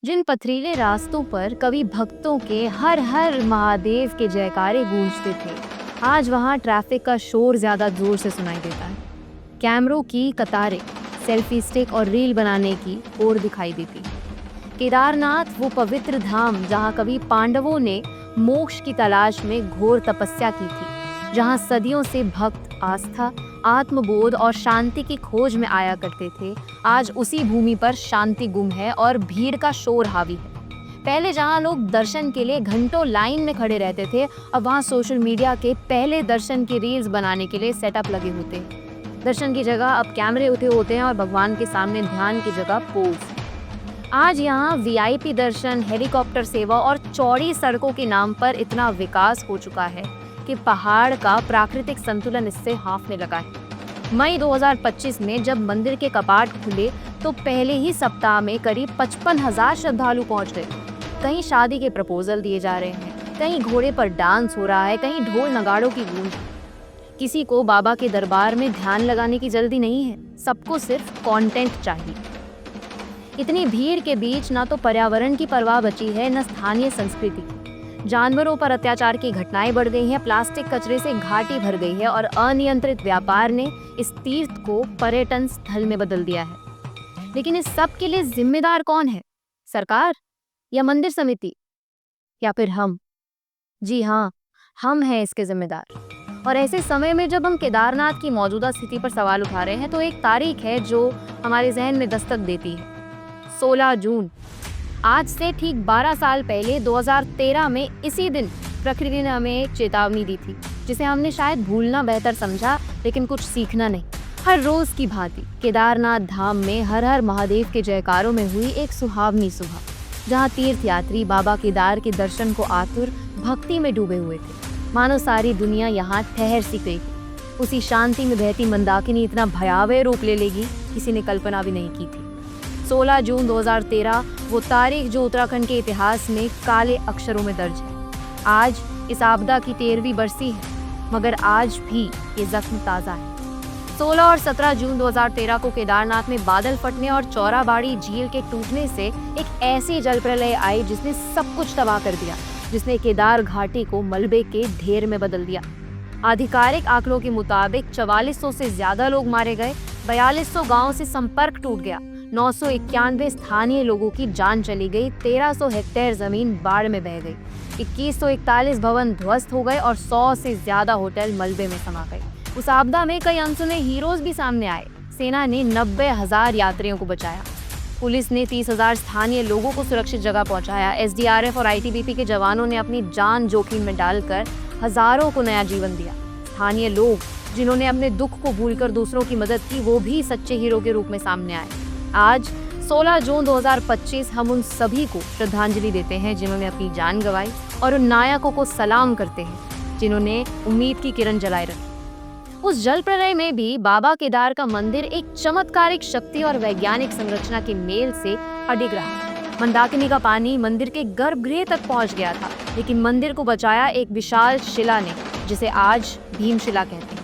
जिन पथरीले रास्तों पर कभी भक्तों के हर हर महादेव के जयकारे गूंजते थे, आज वहां ट्रैफिक का शोर ज्यादा जोर से सुनाई देता है। कैमरों की कतारें सेल्फी स्टिक और रील बनाने की ओर दिखाई देती। केदारनाथ वो पवित्र धाम जहां कभी पांडवों ने मोक्ष की तलाश में घोर तपस्या की थी, जहां सदियों से भक्त आस्था, आत्मबोध और शांति की खोज में आया करते थे, आज उसी भूमि पर शांति गुम है और भीड़ का शोर हावी है। पहले जहां लोग दर्शन के लिए घंटों लाइन में खड़े रहते थे, अब वहां सोशल मीडिया के पहले दर्शन की रील्स बनाने के लिए सेटअप लगे होते हैं। दर्शन की जगह अब कैमरे उठे होते हैं और भगवान के सामने ध्यान की जगह पोज। आज यहाँ वीआईपी दर्शन, हेलीकॉप्टर सेवा और चौड़ी सड़कों के नाम पर इतना विकास हो चुका है कि पहाड़ का प्राकृतिक संतुलन इससे हाँफने लगा है। मई 2025 में जब मंदिर के कपाट खुले तो पहले ही सप्ताह में करीब 55,000 श्रद्धालु पहुंच गए। कहीं शादी के प्रपोजल दिए जा रहे हैं, कहीं घोड़े पर डांस हो रहा है, कहीं ढोल नगाड़ों की गूंज। किसी को बाबा के दरबार में ध्यान लगाने की जल्दी नहीं है, सबको सिर्फ कंटेंट चाहिए। इतनी भीड़ के बीच ना तो पर्यावरण की परवाह बची है, न स्थानीय संस्कृति। जानवरों पर अत्याचार की घटनाएं बढ़ गई हैं, प्लास्टिक कचरे से घाटी भर गई है और अनियंत्रित व्यापार ने इस तीर्थ को पर्यटन स्थल में बदल दिया है। लेकिन इस सब के लिए जिम्मेदार कौन है? सरकार या मंदिर समिति या फिर हम? जी हाँ, हम हैं इसके जिम्मेदार। और ऐसे समय में जब हम केदारनाथ की मौजूदा स्थिति पर सवाल उठा रहे हैं तो एक तारीख है जो हमारे जहन में दस्तक देती है, 16 जून। आज से ठीक 12 साल पहले 2013 में इसी दिन प्रकृति ने हमें चेतावनी दी थी, जिसे हमने शायद भूलना बेहतर समझा, लेकिन कुछ सीखना नहीं। हर रोज की भांति केदारनाथ धाम में हर हर महादेव के जयकारों में हुई एक सुहावनी सुबह, जहां तीर्थ यात्री बाबा केदार के दर्शन को आतुर भक्ति में डूबे हुए थे। मानो सारी दुनिया यहाँ ठहर सी गई। उसी शांति में बहती मंदाकिनी इतना भयावह रूप ले लेगी, किसी ने कल्पना भी नहीं की थी। 16 जून 2013 वो तारीख जो उत्तराखंड के इतिहास में काले अक्षरों में दर्ज है। आज इस आपदा की 13वीं बरसी है, मगर आज भी ये जख्म ताज़ा है। 16 और 17 जून 2013 को केदारनाथ में बादल फटने और चौराबाड़ी झील के टूटने से एक ऐसी जल प्रलय आई जिसने सब कुछ तबाह कर दिया, जिसने केदार घाटी को मलबे के ढेर में बदल दिया। आधिकारिक आंकड़ों के मुताबिक 4400 से ज्यादा लोग मारे गए, 4200 गांवों से संपर्क टूट गया, 991 स्थानीय लोगों की जान चली गई, 1300 हेक्टेयर जमीन बाढ़ में बह गई, 2141 भवन ध्वस्त हो गए और 100 से ज्यादा होटल मलबे में समा गए। उस आपदा में कई अनसुने हीरोज भी सामने आए। सेना ने 90,000 यात्रियों को बचाया, पुलिस ने 30,000 स्थानीय लोगों को सुरक्षित जगह पहुंचाया, एसडीआरएफ और आईटीबीपी के जवानों ने अपनी जान जोखिम में डालकर हजारों को नया जीवन दिया। स्थानीय लोग जिन्होंने अपने दुख को भूलकर दूसरों की मदद की, वो भी सच्चे हीरो के रूप में सामने आए। आज 16 जून 2025 हम उन सभी को श्रद्धांजलि देते हैं जिन्होंने अपनी जान गंवाई, और उन नायकों को सलाम करते हैं जिन्होंने उम्मीद की किरण जलाए रखी। उस जल प्रलय में भी बाबा केदार का मंदिर एक चमत्कारिक शक्ति और वैज्ञानिक संरचना के मेल से अडिग रहा। मंदाकिनी का पानी मंदिर के गर्भगृह तक पहुंच गया था, लेकिन मंदिर को बचाया एक विशाल शिला ने, जिसे आज भीमशिला कहते हैं।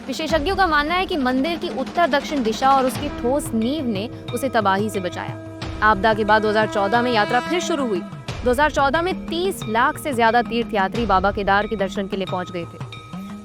विशेषज्ञों का मानना है कि मंदिर की उत्तर दक्षिण दिशा और उसकी ठोस नींव ने उसे तबाही से बचाया। आपदा के बाद 2014 में यात्रा फिर शुरू हुई। 2014 में 30 लाख से ज्यादा तीर्थयात्री बाबा केदार के दर्शन के लिए पहुंच गए थे।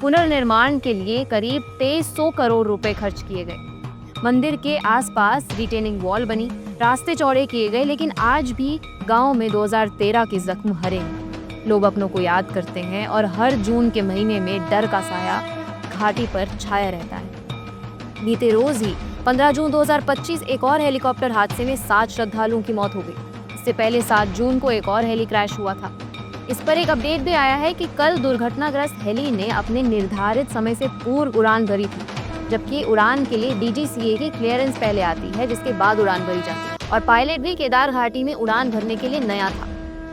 पुनर्निर्माण के लिए करीब 2300 करोड़ रुपए खर्च किए गए। मंदिर के आसपास रिटेनिंग वॉल बनी, रास्ते चौड़े किए गए, लेकिन आज भी गांव में 2013 के जख्म हरे हैं। लोग अपनों को याद करते हैं और हर जून के महीने में डर का साया घाटी पर छाया रहता है। बीते रोज ही 15 जून 2025 एक और हेलीकॉप्टर हादसे में 7 श्रद्धालुओं की मौत हो गई। इससे पहले 7 जून को एक और हेली क्रैश हुआ था। इस पर एक अपडेट भी आया है कि कल दुर्घटनाग्रस्त हेली ने अपने निर्धारित समय से पूर्व उड़ान भरी थी, जबकि उड़ान के लिए डीजीसीए की क्लियरेंस पहले आती है, जिसके बाद उड़ान भरी जाती है। और पायलट भी केदार घाटी में उड़ान भरने के लिए नया था।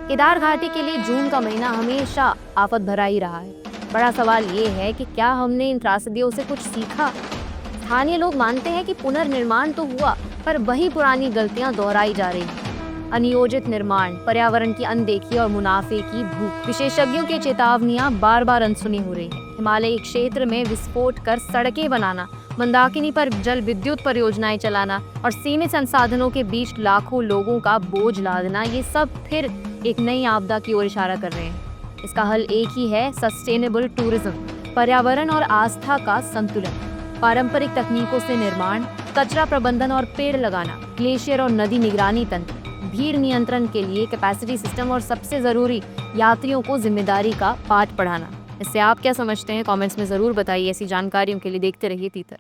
केदार घाटी के लिए जून का महीना हमेशा आफत भरा ही रहा है। बड़ा सवाल ये है कि क्या हमने इन त्रासदियों से कुछ सीखा? स्थानीय लोग मानते हैं कि पुनर्निर्माण तो हुआ, पर वही पुरानी गलतियां दोहराई जा रही हैं। अनियोजित निर्माण, पर्यावरण की अनदेखी और मुनाफे की भूख। विशेषज्ञों की चेतावनियां बार बार अनसुनी हो रही हैं। हिमालयी क्षेत्र में विस्फोट कर सड़कें बनाना मंदाकिनी पर जल विद्युत परियोजनाएं चलाना और सीमित संसाधनों के बीच लाखों लोगों का बोझ लादना, ये सब फिर एक नई आपदा की ओर इशारा कर रहे हैं। इसका हल एक ही है, सस्टेनेबल टूरिज्म, पर्यावरण और आस्था का संतुलन। पारंपरिक तकनीकों से निर्माण, कचरा प्रबंधन और पेड़ लगाना, ग्लेशियर और नदी निगरानी तंत्र, भीड़ नियंत्रण के लिए कैपेसिटी सिस्टम और सबसे जरूरी यात्रियों को जिम्मेदारी का पाठ पढ़ाना। इससे आप क्या समझते हैं कमेंट्स में ज़रूर बताइए। ऐसी जानकारियों के लिए देखते रहिए तीतर।